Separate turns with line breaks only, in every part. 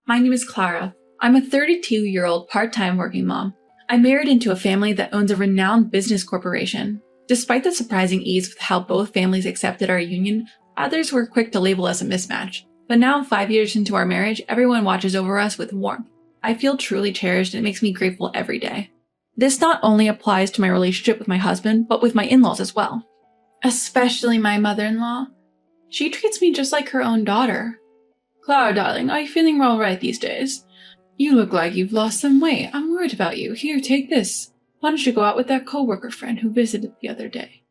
My name is Clara. I'm a 32-year-old part-time working mom. I married into a family that owns a renowned business corporation. Despite the surprising ease with how both families accepted our union, others were quick to label us a mismatch. But now, 5 years into our marriage, everyone watches over us with warmth. I feel truly cherished and it makes me grateful every day. This not only applies to my relationship with my husband, but with my in-laws as well. Especially my mother-in-law. She treats me just like her own daughter. Clara, darling, are you feeling all right these days? You look like you've lost some weight. I'm worried about you. Here, take this. Why don't you go out with that co-worker friend who visited the other day?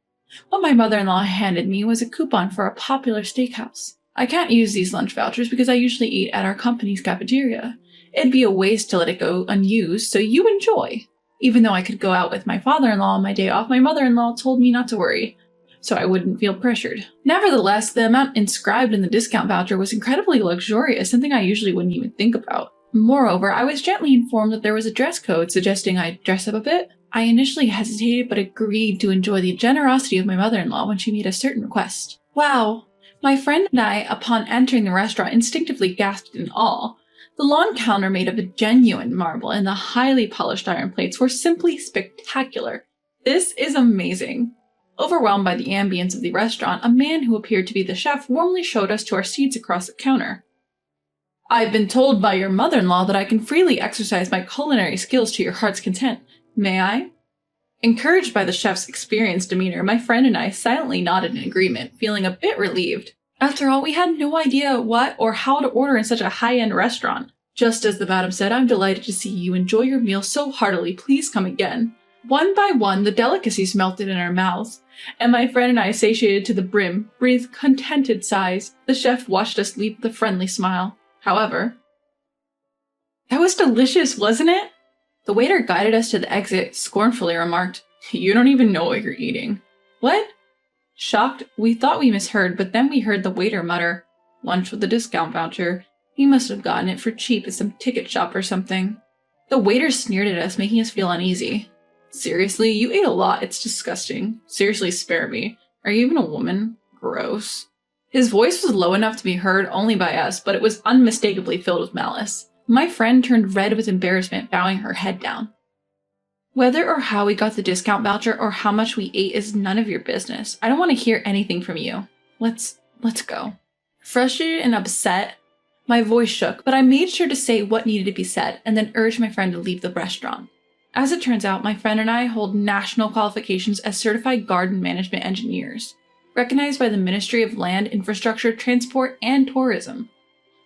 What my mother-in-law handed me was a coupon for a popular steakhouse. I can't use these lunch vouchers because I usually eat at our company's cafeteria. It'd be a waste to let it go unused, so you enjoy. Even though I could go out with my father-in-law on my day off, my mother-in-law told me not to worry, so I wouldn't feel pressured. Nevertheless, the amount inscribed in the discount voucher was incredibly luxurious, something I usually wouldn't even think about. Moreover, I was gently informed that there was a dress code suggesting I dress up a bit. I initially hesitated but agreed to enjoy the generosity of my mother-in-law when she made a certain request. Wow! My friend and I, upon entering the restaurant, instinctively gasped in awe. The lawn counter made of a genuine marble and the highly polished iron plates were simply spectacular. This is amazing. Overwhelmed by the ambience of the restaurant, a man who appeared to be the chef warmly showed us to our seats across the counter. I've been told by your mother-in-law that I can freely exercise my culinary skills to your heart's content. May I? Encouraged by the chef's experienced demeanor, my friend and I silently nodded in agreement, feeling a bit relieved. After all, we had no idea what or how to order in such a high-end restaurant. Just as the madam said, I'm delighted to see you enjoy your meal so heartily. Please come again. One by one, the delicacies melted in our mouths, and my friend and I, satiated to the brim, breathed contented sighs. The chef watched us leave with a friendly smile. However, that was delicious, wasn't it? The waiter guided us to the exit, scornfully remarked, You don't even know what you're eating. What? Shocked, we thought we misheard, but then we heard the waiter mutter, Lunch with a discount voucher. He must have gotten it for cheap at some ticket shop or something. The waiter sneered at us, making us feel uneasy. Seriously, you ate a lot. It's disgusting. Seriously, spare me. Are you even a woman? Gross. His voice was low enough to be heard only by us, but it was unmistakably filled with malice. My friend turned red with embarrassment, bowing her head down. Whether or how we got the discount voucher or how much we ate is none of your business. I don't want to hear anything from you. Let's go. Frustrated and upset, my voice shook, but I made sure to say what needed to be said and then urged my friend to leave the restaurant. As it turns out, my friend and I hold national qualifications as certified garden management engineers, recognized by the Ministry of Land, Infrastructure, Transport, and Tourism.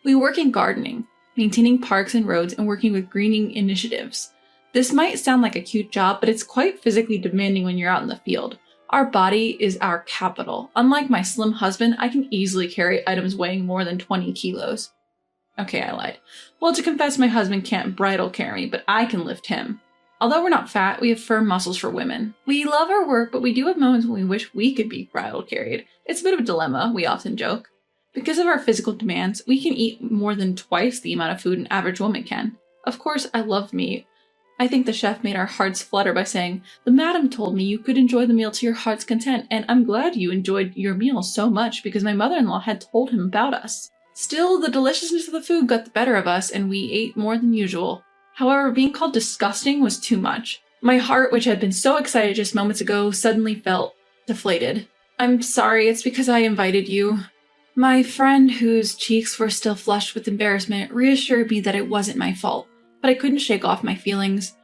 We work in gardening, maintaining parks and roads, and working with greening initiatives. This might sound like a cute job, but it's quite physically demanding when you're out in the field. Our body is our capital. Unlike my slim husband, I can easily carry items weighing more than 20 kilos. Okay, I lied. Well, to confess, my husband can't bridal carry me, but I can lift him. Although we're not fat, we have firm muscles for women. We love our work, but we do have moments when we wish we could be bridal carried. It's a bit of a dilemma, we often joke. Because of our physical demands, we can eat more than twice the amount of food an average woman can. Of course, I love meat. I think the chef made our hearts flutter by saying, The madam told me you could enjoy the meal to your heart's content, and I'm glad you enjoyed your meal so much because my mother-in-law had told him about us. Still, the deliciousness of the food got the better of us, and we ate more than usual. However, being called disgusting was too much. My heart, which had been so excited just moments ago, suddenly felt deflated. I'm sorry, it's because I invited you. My friend, whose cheeks were still flushed with embarrassment, reassured me that it wasn't my fault, but I couldn't shake off my feelings.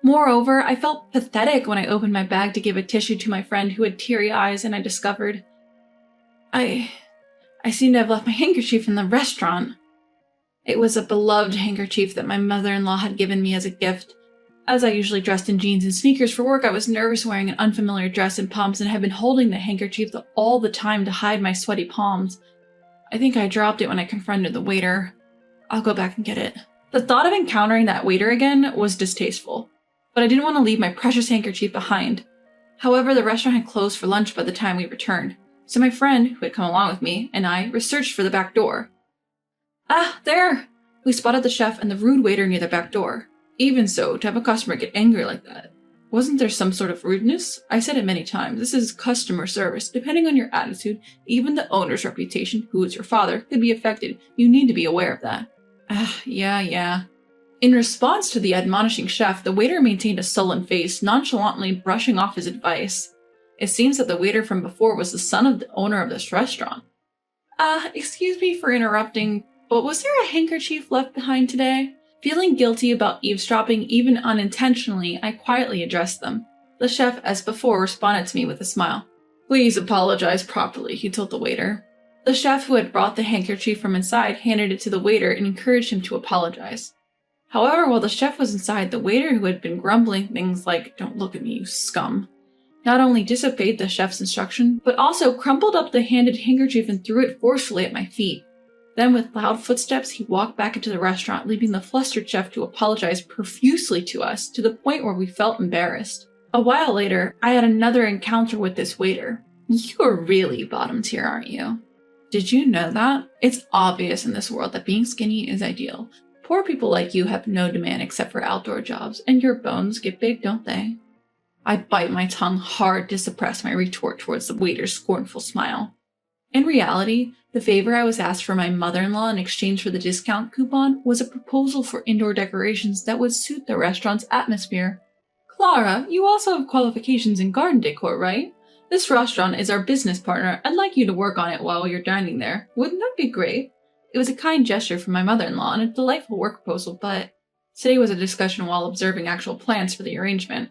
Moreover, I felt pathetic when I opened my bag to give a tissue to my friend who had teary eyes, and I discovered I seem to have left my handkerchief in the restaurant. It was a beloved handkerchief that my mother-in-law had given me as a gift. As I usually dressed in jeans and sneakers for work, I was nervous wearing an unfamiliar dress and pumps and had been holding the handkerchief all the time to hide my sweaty palms. I think I dropped it when I confronted the waiter. I'll go back and get it. The thought of encountering that waiter again was distasteful, but I didn't want to leave my precious handkerchief behind. However, the restaurant had closed for lunch by the time we returned, so my friend, who had come along with me, and I researched for the back door. Ah, there! We spotted the chef and the rude waiter near the back door. Even so, to have a customer get angry like that. Wasn't there some sort of rudeness? I said it many times. This is customer service. Depending on your attitude, even the owner's reputation, who is your father, could be affected. You need to be aware of that. Yeah. In response to the admonishing chef, the waiter maintained a sullen face, nonchalantly brushing off his advice. It seems that the waiter from before was the son of the owner of this restaurant. Excuse me for interrupting, but was there a handkerchief left behind today? Feeling guilty about eavesdropping even unintentionally, I quietly addressed them. The chef, as before, responded to me with a smile. Please apologize properly, he told the waiter. The chef, who had brought the handkerchief from inside, handed it to the waiter and encouraged him to apologize. However, while the chef was inside, the waiter, who had been grumbling things like, "Don't look at me, you scum," not only disobeyed the chef's instruction, but also crumpled up the handed handkerchief and threw it forcefully at my feet. Then, with loud footsteps, he walked back into the restaurant, leaving the flustered chef to apologize profusely to us, to the point where we felt embarrassed. A while later, I had another encounter with this waiter. You're really bottom tier, aren't you? Did you know that? It's obvious in this world that being skinny is ideal. Poor people like you have no demand except for outdoor jobs, and your bones get big, don't they? I bite my tongue hard to suppress my retort towards the waiter's scornful smile. In reality, the favor I was asked for my mother-in-law in exchange for the discount coupon was a proposal for indoor decorations that would suit the restaurant's atmosphere. Clara, you also have qualifications in garden decor, right? This restaurant is our business partner. I'd like you to work on it while you're dining there. Wouldn't that be great? It was a kind gesture from my mother-in-law and a delightful work proposal, but today was a discussion while observing actual plans for the arrangement.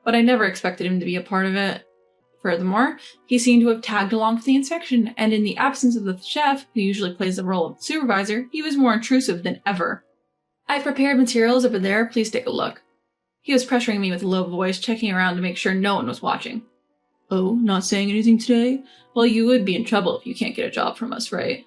But I never expected him to be a part of it. Furthermore, he seemed to have tagged along for the inspection, and in the absence of the chef, who usually plays the role of supervisor, he was more intrusive than ever. I've prepared materials over there, please take a look. He was pressuring me with a low voice, checking around to make sure no one was watching. Oh, not saying anything today? Well, you would be in trouble if you can't get a job from us, right?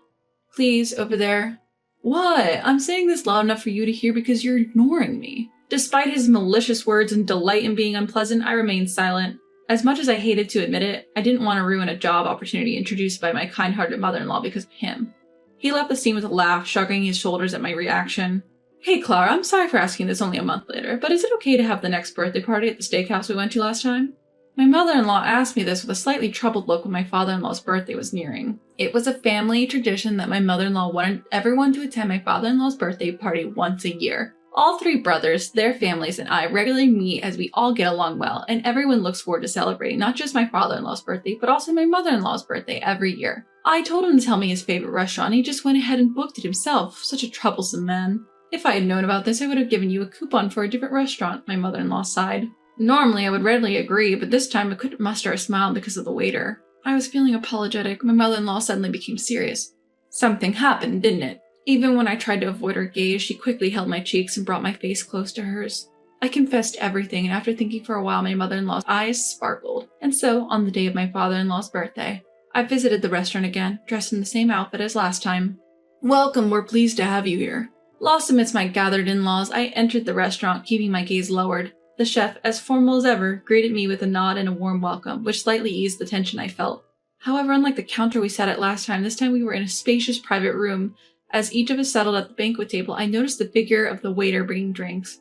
Please, over there. What? I'm saying this loud enough for you to hear because you're ignoring me. Despite his malicious words and delight in being unpleasant, I remained silent. As much as I hated to admit it, I didn't want to ruin a job opportunity introduced by my kind-hearted mother-in-law because of him. He left the scene with a laugh, shrugging his shoulders at my reaction. Hey Clara, I'm sorry for asking this only a month later, but is it okay to have the next birthday party at the steakhouse we went to last time? My mother-in-law asked me this with a slightly troubled look when my father-in-law's birthday was nearing. It was a family tradition that my mother-in-law wanted everyone to attend my father-in-law's birthday party once a year. All three brothers, their families, and I regularly meet as we all get along well, and everyone looks forward to celebrating not just my father-in-law's birthday, but also my mother-in-law's birthday every year. I told him to tell me his favorite restaurant, and he just went ahead and booked it himself. Such a troublesome man. If I had known about this, I would have given you a coupon for a different restaurant, my mother-in-law sighed. Normally, I would readily agree, but this time I couldn't muster a smile because of the waiter. I was feeling apologetic. My mother-in-law suddenly became serious. Something happened, didn't it? Even when I tried to avoid her gaze, she quickly held my cheeks and brought my face close to hers. I confessed everything, and after thinking for a while, my mother-in-law's eyes sparkled. And so, on the day of my father-in-law's birthday, I visited the restaurant again, dressed in the same outfit as last time. Welcome, we're pleased to have you here. Lost amidst my gathered in-laws, I entered the restaurant, keeping my gaze lowered. The chef, as formal as ever, greeted me with a nod and a warm welcome, which slightly eased the tension I felt. However, unlike the counter we sat at last time, this time we were in a spacious private room. As each of us settled at the banquet table, I noticed the figure of the waiter bringing drinks.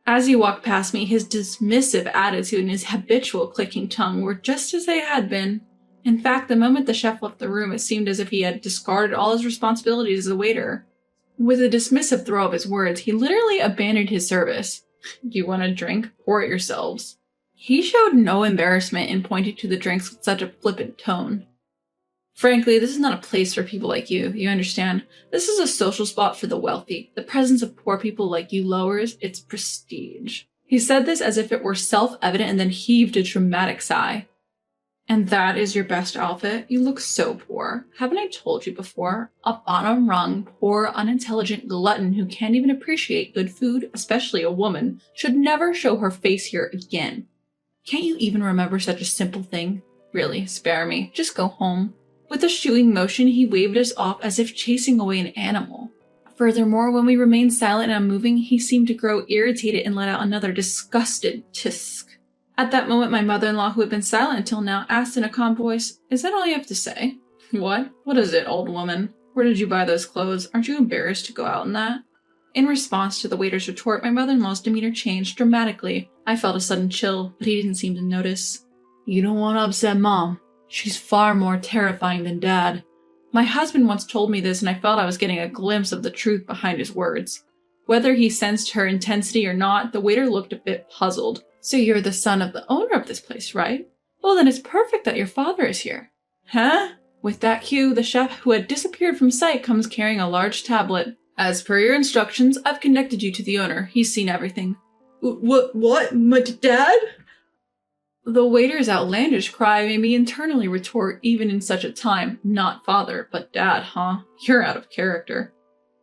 As he walked past me, his dismissive attitude and his habitual clicking tongue were just as they had been. In fact, the moment the chef left the room, it seemed as if he had discarded all his responsibilities as a waiter. With a dismissive throw of his words, he literally abandoned his service. Do you want a drink? Pour it yourselves. He showed no embarrassment in pointing to the drinks with such a flippant tone. Frankly, this is not a place for people like you understand? This is a social spot for the wealthy. The presence of poor people like you lowers its prestige. He said this as if it were self-evident and then heaved a dramatic sigh. And that is your best outfit? You look so poor. Haven't I told you before? A bottom-rung, poor, unintelligent glutton who can't even appreciate good food, especially a woman, should never show her face here again. Can't you even remember such a simple thing? Really, spare me. Just go home. With a shooing motion, he waved us off as if chasing away an animal. Furthermore, when we remained silent and unmoving, he seemed to grow irritated and let out another disgusted tisk. At that moment, my mother-in-law, who had been silent until now, asked in a calm voice, "Is that all you have to say?" What? What is it, old woman? Where did you buy those clothes? Aren't you embarrassed to go out in that? In response to the waiter's retort, my mother-in-law's demeanor changed dramatically. I felt a sudden chill, but he didn't seem to notice. You don't want to upset Mom. She's far more terrifying than Dad. My husband once told me this and I felt I was getting a glimpse of the truth behind his words. Whether he sensed her intensity or not, the waiter looked a bit puzzled. So you're the son of the owner of this place, right? Well, then it's perfect that your father is here. Huh? With that cue, the chef who had disappeared from sight comes carrying a large tablet. As per your instructions, I've connected you to the owner. He's seen everything. What? My dad? The waiter's outlandish cry made me internally retort, even in such a time, not father, but dad, huh? You're out of character.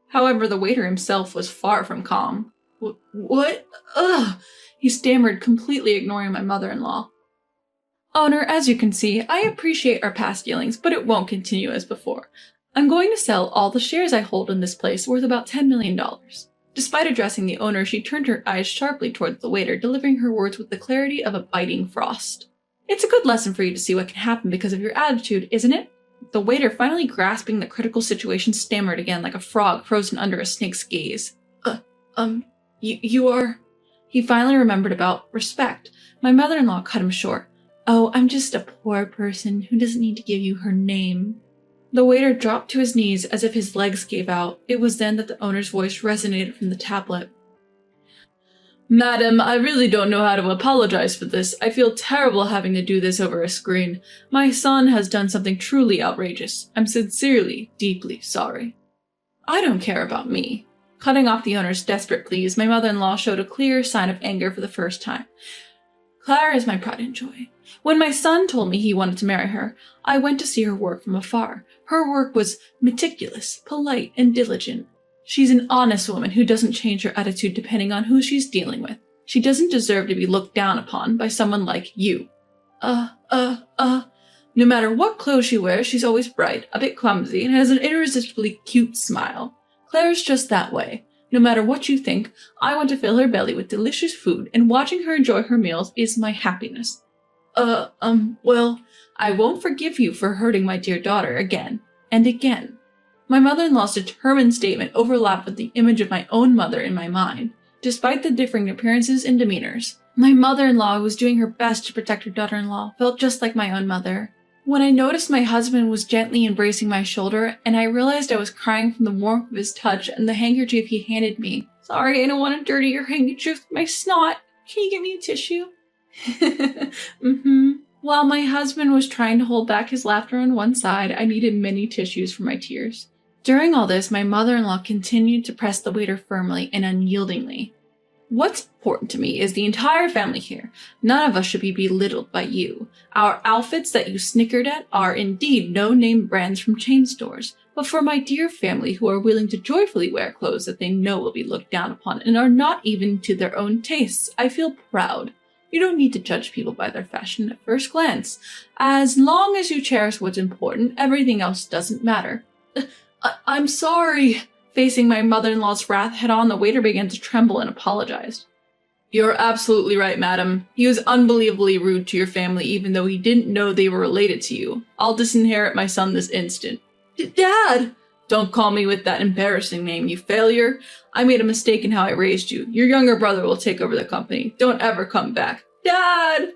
However, the waiter himself was far from calm. What? Ugh! He stammered, completely ignoring my mother-in-law. Owner, as you can see, I appreciate our past dealings, but it won't continue as before. I'm going to sell all the shares I hold in this place worth about $10 million. Despite addressing the owner, she turned her eyes sharply towards the waiter, delivering her words with the clarity of a biting frost. It's a good lesson for you to see what can happen because of your attitude, isn't it? The waiter, finally grasping the critical situation, stammered again like a frog frozen under a snake's gaze. You are... He finally remembered about respect. My mother-in-law cut him short. Oh, I'm just a poor person who doesn't need to give you her name. The waiter dropped to his knees as if his legs gave out. It was then that the owner's voice resonated from the tablet. Madam, I really don't know how to apologize for this. I feel terrible having to do this over a screen. My son has done something truly outrageous. I'm sincerely, deeply sorry. I don't care about me. Cutting off the owner's desperate pleas, my mother-in-law showed a clear sign of anger for the first time. Clara is my pride and joy. When my son told me he wanted to marry her, I went to see her work from afar. Her work was meticulous, polite, and diligent. She's an honest woman who doesn't change her attitude depending on who she's dealing with. She doesn't deserve to be looked down upon by someone like you. No matter what clothes she wears, she's always bright, a bit clumsy, and has an irresistibly cute smile. Claire's just that way. No matter what you think, I want to fill her belly with delicious food, and watching her enjoy her meals is my happiness. Well, I won't forgive you for hurting my dear daughter again and again. My mother-in-law's determined statement overlapped with the image of my own mother in my mind. Despite the differing appearances and demeanors, my mother-in-law, who was doing her best to protect her daughter-in-law, felt just like my own mother. When I noticed my husband was gently embracing my shoulder, and I realized I was crying from the warmth of his touch and the handkerchief he handed me. Sorry, I don't want to dirty your handkerchief with my snot. Can you get me a tissue? While my husband was trying to hold back his laughter on one side, I needed many tissues for my tears. During all this, my mother-in-law continued to press the waiter firmly and unyieldingly. What's important to me is the entire family here. None of us should be belittled by you. Our outfits that you snickered at are indeed no-name brands from chain stores. But for my dear family who are willing to joyfully wear clothes that they know will be looked down upon and are not even to their own tastes, I feel proud. You don't need to judge people by their fashion at first glance. As long as you cherish what's important, everything else doesn't matter. I'm sorry. Facing my mother-in-law's wrath head-on, the waiter began to tremble and apologized. You're absolutely right, madam. He was unbelievably rude to your family even though he didn't know they were related to you. I'll disinherit my son this instant. Dad! Don't call me with that embarrassing name, you failure. I made a mistake in how I raised you. Your younger brother will take over the company. Don't ever come back. Dad!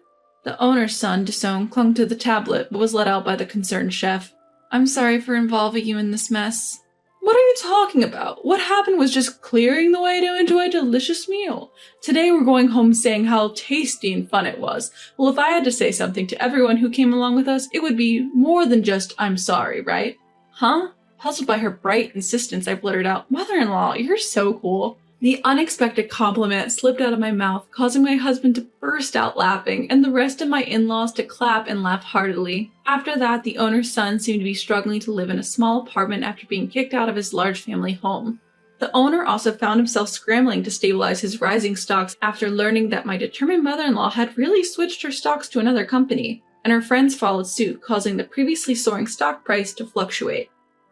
The owner's son, Desone, clung to the tablet, but was let out by the concerned chef. I'm sorry for involving you in this mess. What are you talking about? What happened was just clearing the way to enjoy a delicious meal. Today we're going home saying how tasty and fun it was. Well, if I had to say something to everyone who came along with us, it would be more than just, I'm sorry, right? Huh? Puzzled by her bright insistence, I blurted out, Mother-in-law, you're so cool. The unexpected compliment slipped out of my mouth, causing my husband to burst out laughing, and the rest of my in-laws to clap and laugh heartily. After that, the owner's son seemed to be struggling to live in a small apartment after being kicked out of his large family home. The owner also found himself scrambling to stabilize his rising stocks after learning that my determined mother-in-law had really switched her stocks to another company, and her friends followed suit, causing the previously soaring stock price to fluctuate.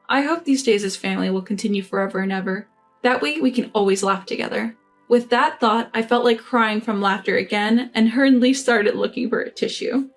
I hope these days as family will continue forever and ever. That way we can always laugh together. With that thought, I felt like crying from laughter again and hurriedly started looking for a tissue.